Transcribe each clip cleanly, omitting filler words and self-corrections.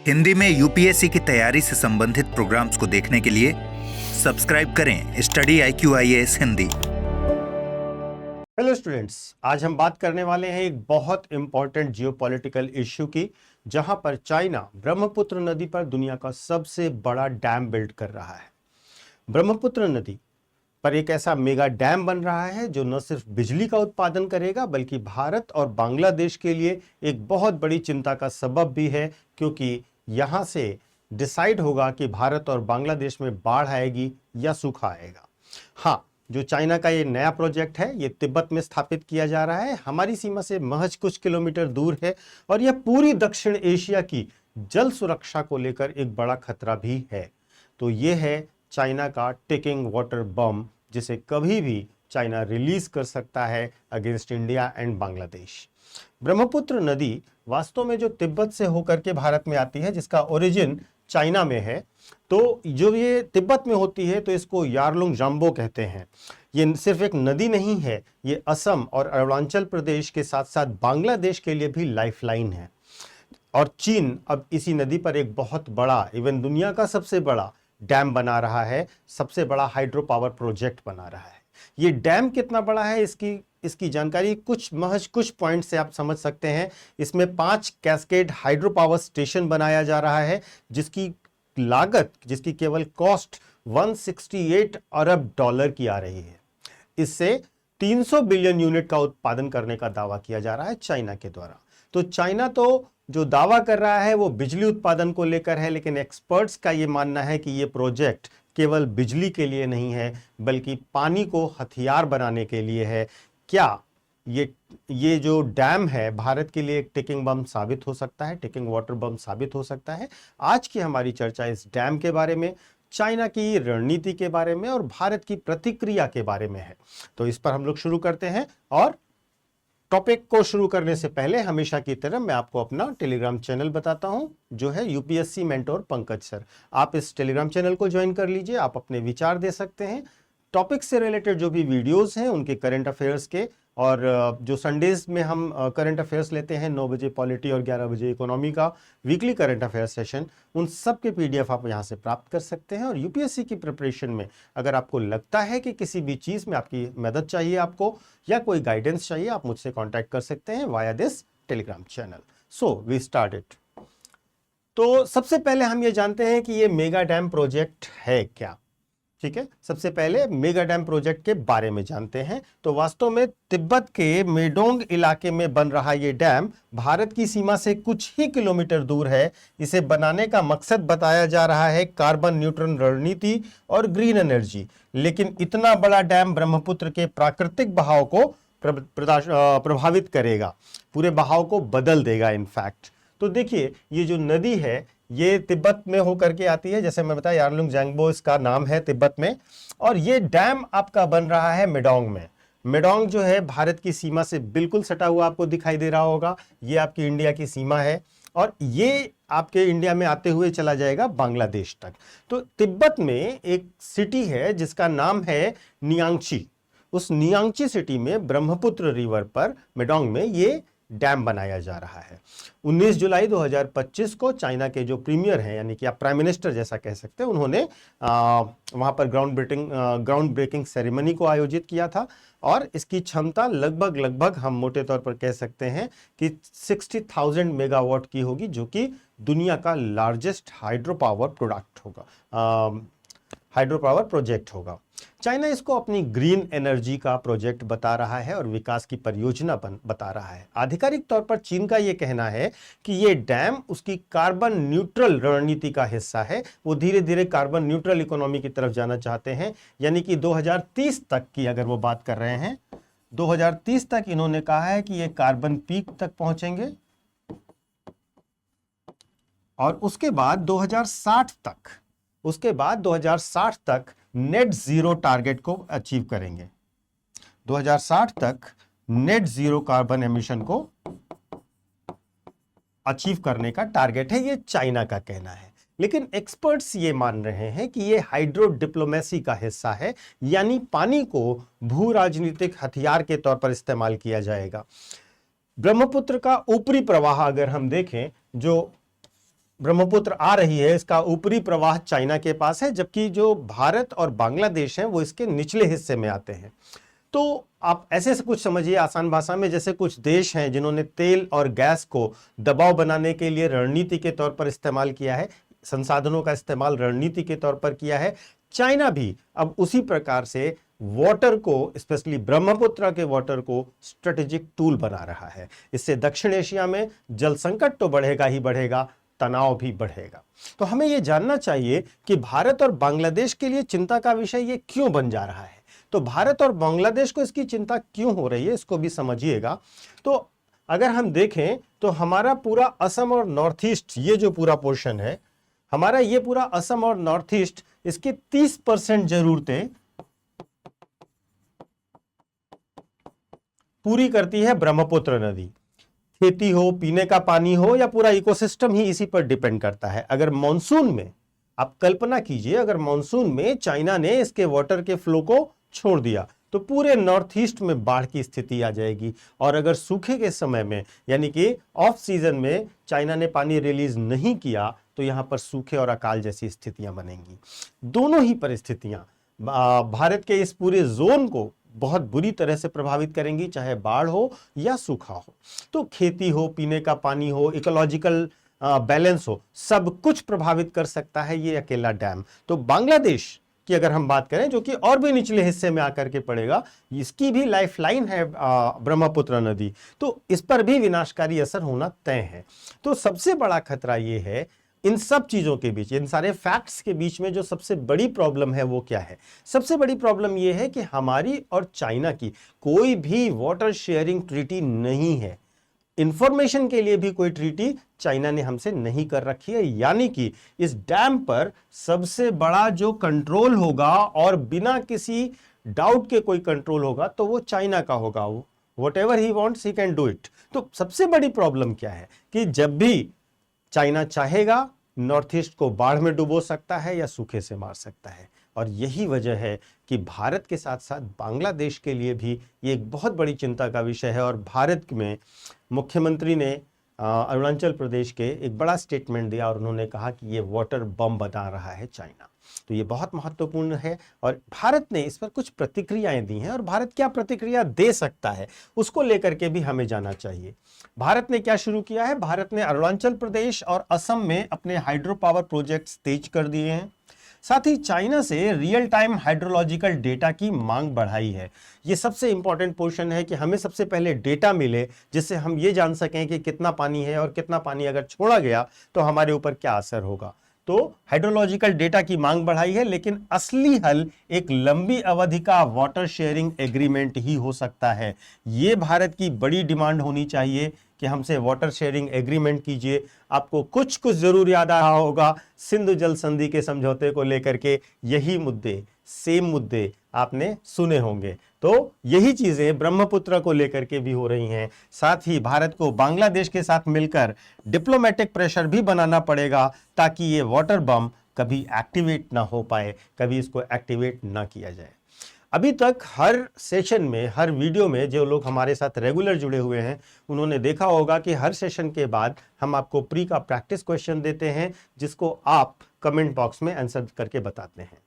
हिंदी में यूपीएससी की तैयारी से संबंधित प्रोग्राम्स को देखने के लिए सब्सक्राइब करें study IQIAS Hindi. Hello students, आज हम बात करने वाले हैं एक बहुत इंपॉर्टेंट जियोपॉलिटिकल इश्यू की, जहां पर चाइना ब्रह्मपुत्र नदी पर दुनिया का सबसे बड़ा डैम बिल्ड कर रहा है। ब्रह्मपुत्र नदी पर एक ऐसा मेगा डैम बन रहा है जो न सिर्फ बिजली का उत्पादन करेगा बल्कि भारत और बांग्लादेश के लिए एक बहुत बड़ी चिंता का सबब भी है, क्योंकि यहां से डिसाइड होगा कि भारत और बांग्लादेश में बाढ़ आएगी या सूखा आएगा। हाँ, जो चाइना का ये नया प्रोजेक्ट है ये तिब्बत में स्थापित किया जा रहा है, हमारी सीमा से महज कुछ किलोमीटर दूर है और यह पूरी दक्षिण एशिया की जल सुरक्षा को लेकर एक बड़ा खतरा भी है। तो ये है चाइना का टिकिंग वाटर बम, जिसे कभी भी चाइना रिलीज कर सकता है against India and Bangladesh. Brahmaputra नदी वास्तव में जो तिब्बत से होकर के भारत में आती है, जिसका ओरिजिन चाइना में है, तो जो ये तिब्बत में होती है तो इसको यारलुंग जाम्बो कहते हैं। ये सिर्फ एक नदी नहीं है, ये असम और अरुणाचल प्रदेश के साथ साथ बांग्लादेश के लिए भी लाइफलाइन है। और चीन अब इसी नदी पर एक बहुत बड़ा, इवन दुनिया का सबसे बड़ा डैम बना रहा है, सबसे बड़ा हाइड्रो पावर प्रोजेक्ट बना रहा है। ये डैम कितना बड़ा है इसकी जानकारी महज कुछ पॉइंट से आप समझ सकते हैं। इसमें 5 कैस्केड हाइड्रो पावर स्टेशन बनाया जा रहा है, जिसकी लागत, जिसकी केवल कॉस्ट 168 अरब डॉलर की आ रही है। इससे 300 बिलियन यूनिट का उत्पादन करने का दावा किया जा रहा है चाइना के द्वारा। तो चाइना तो जो दावा कर रहा है वो बिजली उत्पादन को लेकर है, लेकिन एक्सपर्ट्स का ये मानना है कि ये प्रोजेक्ट केवल बिजली के लिए नहीं है बल्कि पानी को हथियार बनाने के लिए है। क्या ये जो डैम है भारत के लिए एक टिकिंग बम साबित हो सकता है, टिकिंग वाटर बम साबित हो सकता है? आज की हमारी चर्चा इस डैम के बारे में, चाइना की रणनीति के बारे में और भारत की प्रतिक्रिया के बारे में है। तो इस पर हम लोग शुरू करते हैं। और टॉपिक को शुरू करने से पहले हमेशा की तरह मैं आपको अपना टेलीग्राम चैनल बताता हूं, जो है यूपीएससी मेंटोर पंकज सर। आप इस टेलीग्राम चैनल को ज्वाइन कर लीजिए, आप अपने विचार दे सकते हैं। टॉपिक से रिलेटेड जो भी वीडियोस हैं उनके करंट अफेयर्स के, और जो संडेज में हम करंट अफेयर्स लेते हैं 9 बजे पॉलिटी और 11 बजे इकोनॉमी का वीकली करंट अफेयर सेशन, उन सब के पीडीएफ आप यहां से प्राप्त कर सकते हैं। और यूपीएससी की प्रिपरेशन में अगर आपको लगता है कि किसी भी चीज में आपकी मदद चाहिए आपको, या कोई गाइडेंस चाहिए, आप मुझसे कॉन्टैक्ट कर सकते हैं via this Telegram channel. So we start it. तो सबसे पहले हम ये जानते हैं कि ये मेगा डैम प्रोजेक्ट है क्या। ठीक है, सबसे पहले मेगा डैम प्रोजेक्ट के बारे में जानते हैं। तो वास्तव में तिब्बत के मेडोंग इलाके में बन रहा ये डैम भारत की सीमा से कुछ ही किलोमीटर दूर है। इसे बनाने का मकसद बताया जा रहा है कार्बन न्यूट्रल रणनीति और ग्रीन एनर्जी। लेकिन इतना बड़ा डैम ब्रह्मपुत्र के प्राकृतिक बहाव को प्रभावित करेगा, पूरे बहाव को बदल देगा इनफैक्ट। तो देखिए, ये जो नदी है ये तिब्बत में होकर के आती है, जैसे मैं बताया यारलुंग जाम्बो इसका नाम है तिब्बत में। और ये डैम आपका बन रहा है मेडोंग में। मेडोंग जो है भारत की सीमा से बिल्कुल सटा हुआ आपको दिखाई दे रहा होगा। ये आपकी इंडिया की सीमा है और ये आपके इंडिया में आते हुए चला जाएगा बांग्लादेश तक। तो तिब्बत में एक सिटी है जिसका नाम है नियांगची। उस नियांगची सिटी में ब्रह्मपुत्र रिवर पर मेडोंग में ये डैम बनाया जा रहा है। 19 जुलाई 2025 को चाइना के जो प्रीमियर हैं, यानी कि आप प्राइम मिनिस्टर जैसा कह सकते हैं, उन्होंने वहां पर ग्राउंड ब्रेकिंग सेरेमनी को आयोजित किया था। और इसकी क्षमता लगभग हम मोटे तौर पर कह सकते हैं कि 60,000 मेगावाट की होगी, जो कि दुनिया का लार्जेस्ट हाइड्रो पावर प्रोजेक्ट होगा। चाइना इसको अपनी ग्रीन एनर्जी का प्रोजेक्ट बता रहा है और विकास की परियोजना बता रहा है। आधिकारिक तौर पर चीन का यह कहना है कि यह डैम उसकी कार्बन न्यूट्रल रणनीति का हिस्सा है। वो धीरे धीरे कार्बन न्यूट्रल इकोनॉमी की तरफ जाना चाहते हैं, यानी कि 2030 तक की अगर वो बात कर रहे हैं, 2030 तक इन्होंने कहा है कि ये कार्बन पीक तक पहुंचेंगे और उसके बाद 2060 तक नेट जीरो टारगेट को अचीव करेंगे। 2060 तक नेट जीरो कार्बन एमिशन को अचीव करने का टारगेट है, ये चाइना का कहना है। लेकिन एक्सपर्ट्स ये मान रहे हैं कि ये हाइड्रो डिप्लोमेसी का हिस्सा है, यानी पानी को भू राजनीतिक हथियार के तौर पर इस्तेमाल किया जाएगा। ब्रह्मपुत्र का ऊपरी प्रवाह अगर हम देखें, जो ब्रह्मपुत्र आ रही है, इसका ऊपरी प्रवाह चाइना के पास है, जबकि जो भारत और बांग्लादेश हैं वो इसके निचले हिस्से में आते हैं। तो आप ऐसे से कुछ समझिए आसान भाषा में, जैसे कुछ देश हैं जिन्होंने तेल और गैस को दबाव बनाने के लिए रणनीति के तौर पर इस्तेमाल किया है, संसाधनों का इस्तेमाल रणनीति के तौर पर किया है। चाइना भी अब उसी प्रकार से वाटर को, स्पेशली ब्रह्मपुत्र के वाटर को स्ट्रेटेजिक टूल बना रहा है। इससे दक्षिण एशिया में जल संकट तो बढ़ेगा ही बढ़ेगा, तनाव भी बढ़ेगा। तो हमें यह जानना चाहिए कि भारत और बांग्लादेश के लिए चिंता का विषय ये क्यों बन जा रहा है। तो भारत और बांग्लादेश को इसकी चिंता क्यों हो रही है, इसको भी समझिएगा। तो अगर हम देखें तो हमारा पूरा असम और नॉर्थ ईस्ट, ये जो पूरा पोर्शन है हमारा, ये पूरा असम और नॉर्थ ईस्ट, इसके 30% जरूरतें पूरी करती है ब्रह्मपुत्र नदी। खेती हो, पीने का पानी हो, या पूरा इकोसिस्टम ही इसी पर डिपेंड करता है। अगर मॉनसून में, आप कल्पना कीजिए, अगर मॉनसून में चाइना ने इसके वाटर के फ्लो को छोड़ दिया तो पूरे नॉर्थ ईस्ट में बाढ़ की स्थिति आ जाएगी। और अगर सूखे के समय में, यानी कि ऑफ सीजन में चाइना ने पानी रिलीज नहीं किया तो यहां पर सूखे और अकाल जैसी स्थितियां बनेंगी। दोनों ही परिस्थितियां भारत के इस पूरे जोन को बहुत बुरी तरह से प्रभावित करेंगी, चाहे बाढ़ हो या सूखा हो। तो खेती हो, पीने का पानी हो, इकोलॉजिकल बैलेंस हो, सब कुछ प्रभावित कर सकता है ये अकेला डैम। तो बांग्लादेश की अगर हम बात करें, जो कि और भी निचले हिस्से में आकर के पड़ेगा, इसकी भी लाइफलाइन है ब्रह्मपुत्र नदी, तो इस पर भी विनाशकारी असर होना तय है। तो सबसे बड़ा खतरा ये है, इन सब चीजों के बीच, इन सारे फैक्ट्स के बीच में जो सबसे बड़ी प्रॉब्लम है वो क्या है? सबसे बड़ी प्रॉब्लम ये है कि हमारी और चाइना की कोई भी वाटर शेयरिंग ट्रीटी नहीं है। इंफॉर्मेशन के लिए भी कोई ट्रीटी चाइना ने हमसे नहीं कर रखी है। यानी कि इस डैम पर सबसे बड़ा जो कंट्रोल होगा, और बिना किसी डाउट के कोई कंट्रोल होगा, तो वो चाइना का होगा। वो whatever he wants he can do it. तो सबसे बड़ी प्रॉब्लम क्या है कि जब भी चाइना चाहेगा, नॉर्थ ईस्ट को बाढ़ में डुबो सकता है या सूखे से मार सकता है। और यही वजह है कि भारत के साथ साथ बांग्लादेश के लिए भी ये एक बहुत बड़ी चिंता का विषय है। और भारत में मुख्यमंत्री ने अरुणाचल प्रदेश के एक बड़ा स्टेटमेंट दिया और उन्होंने कहा कि ये वाटर बम बना रहा है चाइना। तो ये बहुत महत्वपूर्ण है और भारत ने इस पर कुछ प्रतिक्रियाएं दी हैं, और भारत क्या प्रतिक्रिया दे सकता है उसको लेकर के भी हमें जाना चाहिए। भारत ने क्या शुरू किया है? भारत ने अरुणाचल प्रदेश और असम में अपने हाइड्रो पावर प्रोजेक्ट्स तेज कर दिए हैं। साथ ही चाइना से रियल टाइम हाइड्रोलॉजिकल डेटा की मांग बढ़ाई है। ये सबसे इंपॉर्टेंट पोर्शन है कि हमें सबसे पहले डेटा मिले, जिससे हम ये जान सकें कि कितना पानी है और कितना पानी अगर छोड़ा गया तो हमारे ऊपर क्या असर होगा। तो हाइड्रोलॉजिकल डेटा की मांग बढ़ाई है, लेकिन असली हल एक लंबी अवधि का वाटर शेयरिंग एग्रीमेंट ही हो सकता है। ये भारत की बड़ी डिमांड होनी चाहिए कि हमसे वाटर शेयरिंग एग्रीमेंट कीजिए। आपको कुछ कुछ जरूर याद आ रहा होगा, सिंधु जल संधि के समझौते को लेकर के यही मुद्दे, सेम मुद्दे आपने सुने होंगे। तो यही चीजें ब्रह्मपुत्र को लेकर के भी हो रही हैं। साथ ही भारत को बांग्लादेश के साथ मिलकर डिप्लोमेटिक प्रेशर भी बनाना पड़ेगा, ताकि ये वाटर बम कभी एक्टिवेट ना हो पाए, कभी इसको एक्टिवेट ना किया जाए। अभी तक हर सेशन में, हर वीडियो में जो लोग हमारे साथ रेगुलर जुड़े हुए हैं, उन्होंने देखा होगा कि हर सेशन के बाद हम आपको प्री का प्रैक्टिस क्वेश्चन देते हैं, जिसको आप कमेंट बॉक्स में आंसर करके बताते हैं।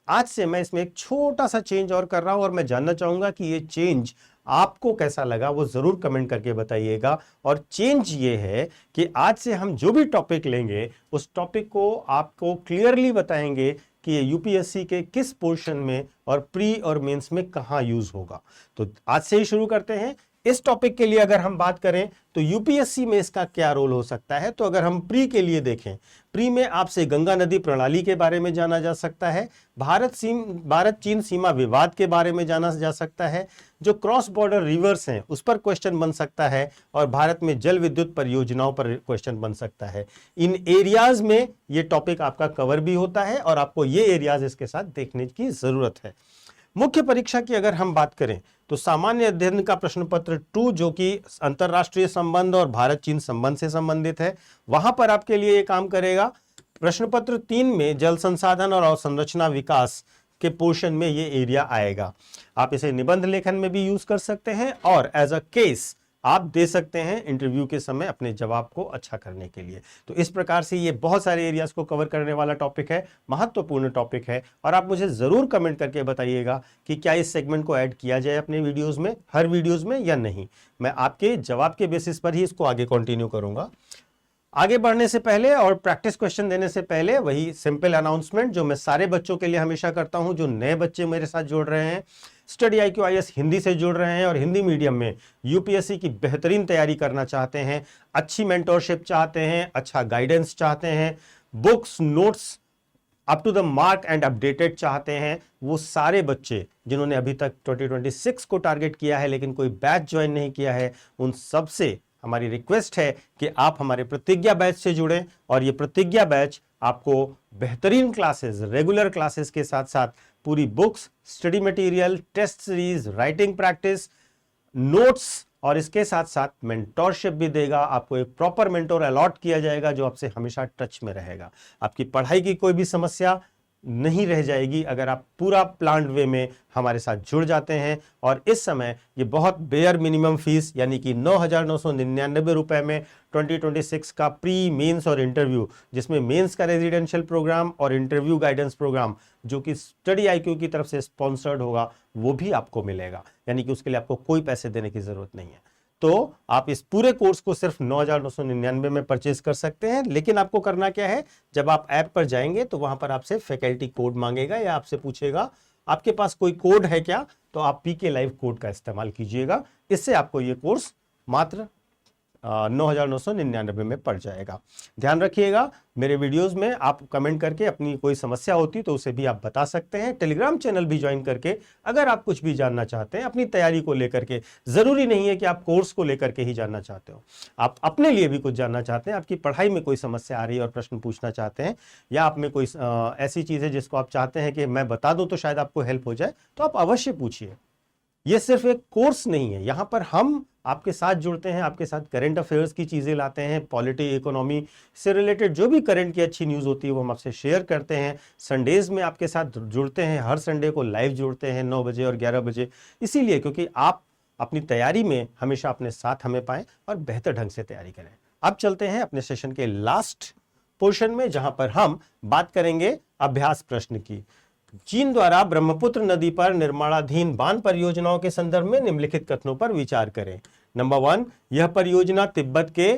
आज से मैं इसमें एक छोटा सा चेंज और कर रहा हूं, और मैं जानना चाहूंगा कि ये चेंज आपको कैसा लगा, वो जरूर कमेंट करके बताइएगा। और चेंज ये है कि आज से हम जो भी टॉपिक लेंगे, उस टॉपिक को आपको क्लियरली बताएंगे कि ये यूपीएससी के किस पोर्शन में और प्री और मेंस में कहां यूज होगा। तो आज से ही शुरू करते हैं। इस टॉपिक के लिए अगर हम बात करें तो यूपीएससी में इसका क्या रोल हो सकता है, तो अगर हम प्री के लिए देखें, प्री में आपसे गंगा नदी प्रणाली के बारे में जाना जा सकता है, भारत चीन सीमा विवाद के बारे में जाना जा सकता है, जो क्रॉस बॉर्डर रिवर्स हैं उस पर क्वेश्चन बन सकता है, और भारत में जल विद्युत परियोजनाओं पर क्वेश्चन बन सकता है। इन एरियाज में ये टॉपिक आपका कवर भी होता है, और आपको ये एरियाज इसके साथ देखने की जरूरत है। मुख्य परीक्षा की अगर हम बात करें तो सामान्य अध्ययन का प्रश्न पत्र 2, जो कि अंतरराष्ट्रीय संबंध और भारत चीन संबंध से संबंधित है, वहां पर आपके लिए ये काम करेगा। प्रश्न पत्र 3 में जल संसाधन और अवसंरचना विकास के पोर्शन में ये एरिया आएगा। आप इसे निबंध लेखन में भी यूज कर सकते हैं, और एज अ केस आप दे सकते हैं इंटरव्यू के समय अपने जवाब को अच्छा करने के लिए। तो इस प्रकार से ये बहुत सारे एरियाज को कवर करने वाला टॉपिक है, महत्वपूर्ण टॉपिक है, और आप मुझे जरूर कमेंट करके बताइएगा कि क्या इस सेगमेंट को ऐड किया जाए अपने वीडियोस में, हर वीडियोस में, या नहीं। मैं आपके जवाब के बेसिस पर ही इसको आगे कंटिन्यू करूंगा। आगे बढ़ने से पहले और प्रैक्टिस क्वेश्चन देने से पहले वही सिंपल अनाउंसमेंट जो मैं सारे बच्चों के लिए हमेशा करता हूं, जो नए बच्चे मेरे साथ जुड़ रहे हैं, स्टडी IQ IAS हिंदी से जुड़ रहे हैं और हिंदी मीडियम में यूपीएससी की बेहतरीन तैयारी करना चाहते हैं, अच्छी मेंटोरशिप चाहते हैं, अच्छा गाइडेंस चाहते हैं, books notes up to the mark and updated चाहते हैं, वो सारे बच्चे जिन्होंने अभी तक 2026 को टारगेट किया है लेकिन कोई बैच ज्वाइन नहीं किया है, उन सबसे हमारी रिक्वेस्ट है कि आप हमारे प्रतिज्ञा बैच से जुड़ें। और ये प्रतिज्ञा बैच आपको बेहतरीन क्लासेस, रेगुलर क्लासेस के साथ साथ पूरी books, study material, test series, writing practice, notes और इसके साथ साथ मेंटोरशिप भी देगा। आपको एक प्रॉपर मेंटोर अलॉट किया जाएगा जो आपसे हमेशा टच में रहेगा। आपकी पढ़ाई की कोई भी समस्या नहीं रह जाएगी अगर आप पूरा प्लान्ड वे में हमारे साथ जुड़ जाते हैं। और इस समय ये बहुत बेयर मिनिमम फीस यानी कि 9,999 रुपए में 2026 का प्री मेंस और इंटरव्यू, जिसमें मेंस का रेजिडेंशियल प्रोग्राम और इंटरव्यू गाइडेंस प्रोग्राम जो कि स्टडी IQ की तरफ से स्पॉन्सर्ड होगा, वो भी आपको मिलेगा। यानी कि उसके लिए आपको कोई पैसे देने की जरूरत नहीं है। तो आप इस पूरे कोर्स को सिर्फ 9,999 में परचेज कर सकते हैं। लेकिन आपको करना क्या है, जब आप ऐप पर जाएंगे तो वहां पर आपसे फैकल्टी कोड मांगेगा या आपसे पूछेगा आपके पास कोई कोड है क्या, तो आप PK लाइव कोड का इस्तेमाल कीजिएगा। इससे आपको ये कोर्स मात्र 9,999 में पड़ जाएगा। ध्यान रखिएगा, मेरे वीडियोस में आप कमेंट करके अपनी कोई समस्या होती तो उसे भी आप बता सकते हैं। टेलीग्राम चैनल भी ज्वाइन करके अगर आप कुछ भी जानना चाहते हैं अपनी तैयारी को लेकर के, जरूरी नहीं है कि आप कोर्स को लेकर के ही जानना चाहते हो, आप अपने लिए भी कुछ जानना चाहते हैं, आपकी पढ़ाई में कोई समस्या आ रही है और प्रश्न पूछना चाहते हैं, या आप में कोई ऐसी चीज है जिसको आप चाहते हैं कि मैं बता दूं तो शायद आपको हेल्प हो जाए, तो आप अवश्य पूछिए। ये सिर्फ एक कोर्स नहीं है, यहाँ पर हम आपके साथ जुड़ते हैं, आपके साथ करंट अफेयर्स की चीजें लाते हैं, पॉलिटी, इकोनॉमी से रिलेटेड जो भी करंट की अच्छी न्यूज होती है वो हम आपसे शेयर करते हैं। संडेज में आपके साथ जुड़ते हैं, हर संडे को लाइव जुड़ते हैं 9 बजे और 11 बजे, इसीलिए क्योंकि आप अपनी तैयारी में हमेशा अपने साथ हमें पाएं और बेहतर ढंग से तैयारी करें। अब चलते हैं अपने सेशन के लास्ट पोर्शन में, जहां पर हम बात करेंगे अभ्यास प्रश्न की। चीन द्वारा ब्रह्मपुत्र नदी पर निर्माणाधीन बांध परियोजनाओं के संदर्भ में निम्नलिखित कथनों पर विचार करें। नंबर 1, यह परियोजना तिब्बत के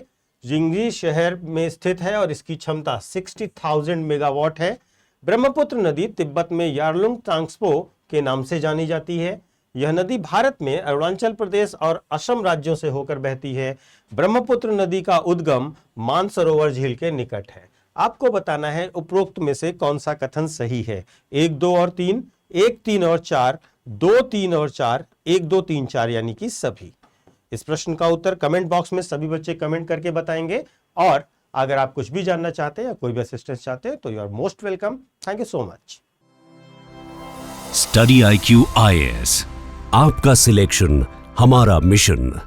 जिंगजी शहर में स्थित है और इसकी क्षमता 60,000 मेगावाट है। ब्रह्मपुत्र नदी तिब्बत में यारलुंग तांग्सपो के नाम से जानी जाती है। यह नदी भारत में अरुणाचल प्रदेश और असम राज्यों से होकर बहती है। ब्रह्मपुत्र नदी का उद्गम मानसरोवर झील के निकट है। आपको बताना है उपरोक्त में से कौन सा कथन सही है। 1, 2 और 3, 1, 3 और 4, 2, 3 और 4, 1, 2, 3, 4 यानी कि सभी। इस प्रश्न का उत्तर कमेंट बॉक्स में सभी बच्चे कमेंट करके बताएंगे। और अगर आप कुछ भी जानना चाहते हैं या कोई भी असिस्टेंस चाहते हैं तो you are most welcome. Thank you so much. Study IQ IAS, आपका सिलेक्शन हमारा मिशन।